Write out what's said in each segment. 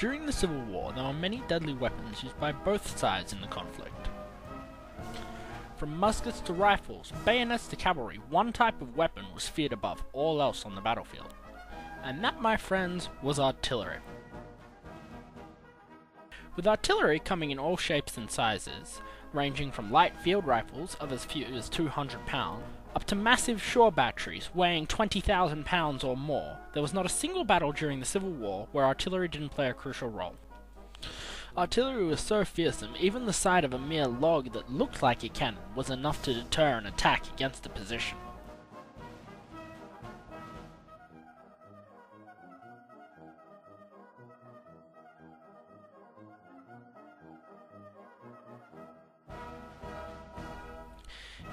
During the Civil War, there were many deadly weapons used by both sides in the conflict. From muskets to rifles, bayonets to cavalry, one type of weapon was feared above all else on the battlefield. And that, my friends, was artillery. With artillery coming in all shapes and sizes, ranging from light field rifles of as few as 200 pounds, up to massive shore batteries weighing 20,000 pounds or more, there was not a single battle during the Civil War where artillery didn't play a crucial role. Artillery was so fearsome, even the sight of a mere log that looked like a cannon was enough to deter an attack against a position.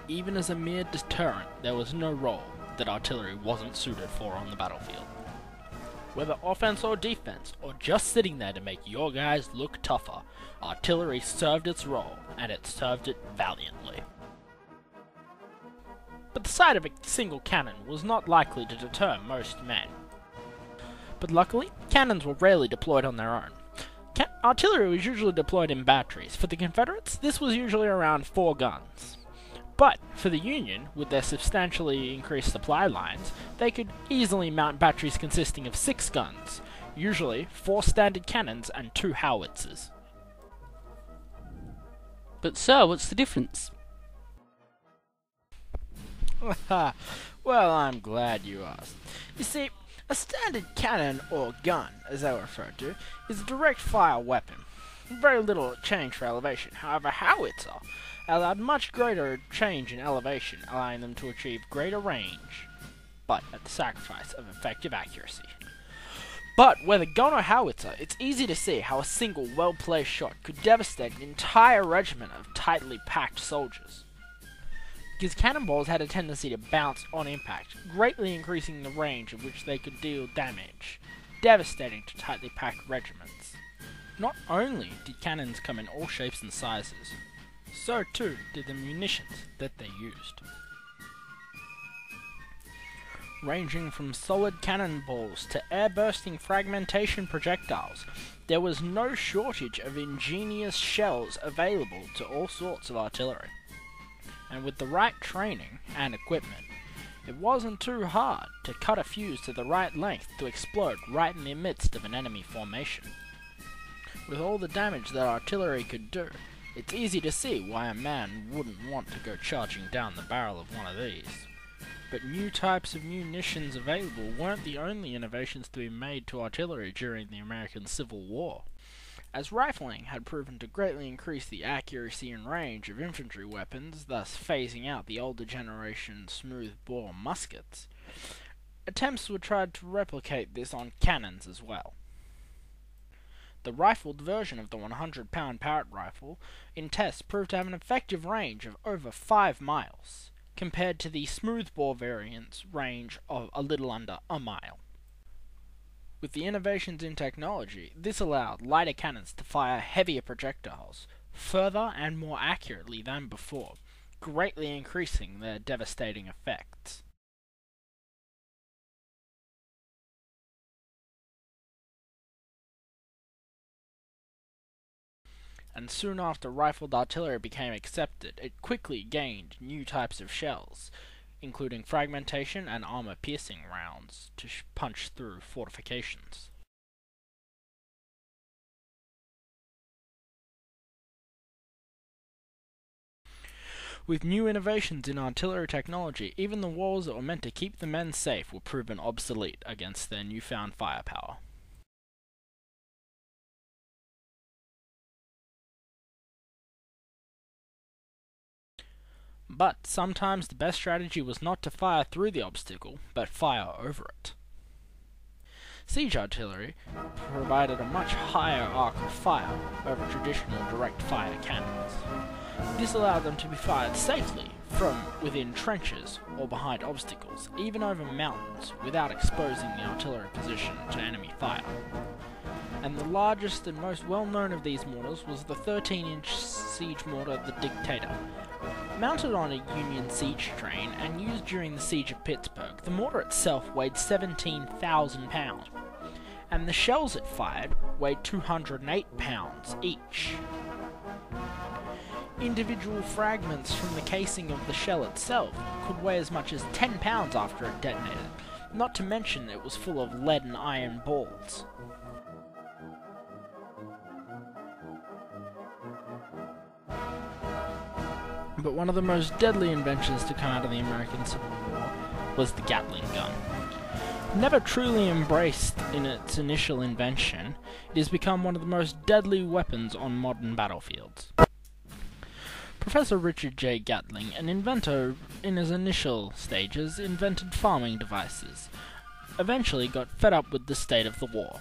Even as a mere deterrent, there was no role that artillery wasn't suited for on the battlefield. Whether offense or defense, or just sitting there to make your guys look tougher, artillery served its role, and it served it valiantly. But the sight of a single cannon was not likely to deter most men. But luckily, cannons were rarely deployed on their own. Artillery was usually deployed in batteries. For the Confederates, this was usually around 4 guns. But for the Union, with their substantially increased supply lines, they could easily mount batteries consisting of 6 guns, usually 4 standard cannons and 2 howitzers. But sir, what's the difference? Well, I'm glad you asked. You see, a standard cannon, or gun, as they were referred to, is a direct fire weapon. Very little change for elevation. However, howitzer allowed much greater change in elevation, allowing them to achieve greater range, but at the sacrifice of effective accuracy. But whether gun or howitzer, it's easy to see how a single well-placed shot could devastate an entire regiment of tightly packed soldiers. Because cannonballs had a tendency to bounce on impact, greatly increasing the range at which they could deal damage, devastating to tightly packed regiments. Not only did cannons come in all shapes and sizes, so too did the munitions that they used. Ranging from solid cannonballs to air-bursting fragmentation projectiles, there was no shortage of ingenious shells available to all sorts of artillery. And with the right training and equipment, it wasn't too hard to cut a fuse to the right length to explode right in the midst of an enemy formation. With all the damage that artillery could do, it's easy to see why a man wouldn't want to go charging down the barrel of one of these. But new types of munitions available weren't the only innovations to be made to artillery during the American Civil War. As rifling had proven to greatly increase the accuracy and range of infantry weapons, thus phasing out the older generation smooth-bore muskets, attempts were tried to replicate this on cannons as well. The rifled version of the 100-pound Parrott rifle in tests proved to have an effective range of over 5 miles, compared to the smoothbore variant's range of a little under a mile. With the innovations in technology, this allowed lighter cannons to fire heavier projectiles, further and more accurately than before, greatly increasing their devastating effects. And soon after rifled artillery became accepted, it quickly gained new types of shells, including fragmentation and armor-piercing rounds to punch through fortifications. With new innovations in artillery technology, even the walls that were meant to keep the men safe were proven obsolete against their newfound firepower. But sometimes the best strategy was not to fire through the obstacle, but fire over it. Siege artillery provided a much higher arc of fire over traditional direct fire cannons. This allowed them to be fired safely from within trenches or behind obstacles, even over mountains, without exposing the artillery position to enemy fire. And the largest and most well-known of these mortars was the 13-inch siege mortar, the Dictator. Mounted on a Union siege train and used during the siege of Pittsburgh, the mortar itself weighed 17,000 pounds, and and the shells it fired weighed 208 pounds each. Individual fragments from the casing of the shell itself could weigh as much as 10 pounds after it detonated, not to mention it was full of lead and iron balls. But one of the most deadly inventions to come out of the American Civil War was the Gatling gun. Never truly embraced in its initial invention, it has become one of the most deadly weapons on modern battlefields. Professor Richard J. Gatling, an inventor in his initial stages, invented farming devices. Eventually got fed up with the state of the war.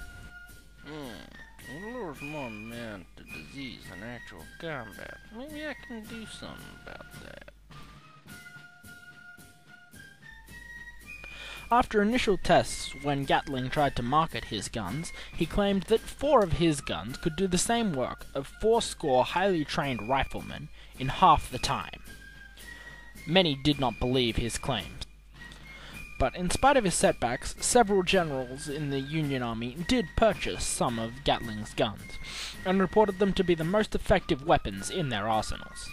It lures more men to disease than actual combat. Maybe I can do something about that. After initial tests, when Gatling tried to market his guns, he claimed that 4 of his guns could do the same work of 40 highly trained riflemen in half the time. Many did not believe his claims. But in spite of his setbacks, several generals in the Union Army did purchase some of Gatling's guns, and reported them to be the most effective weapons in their arsenals.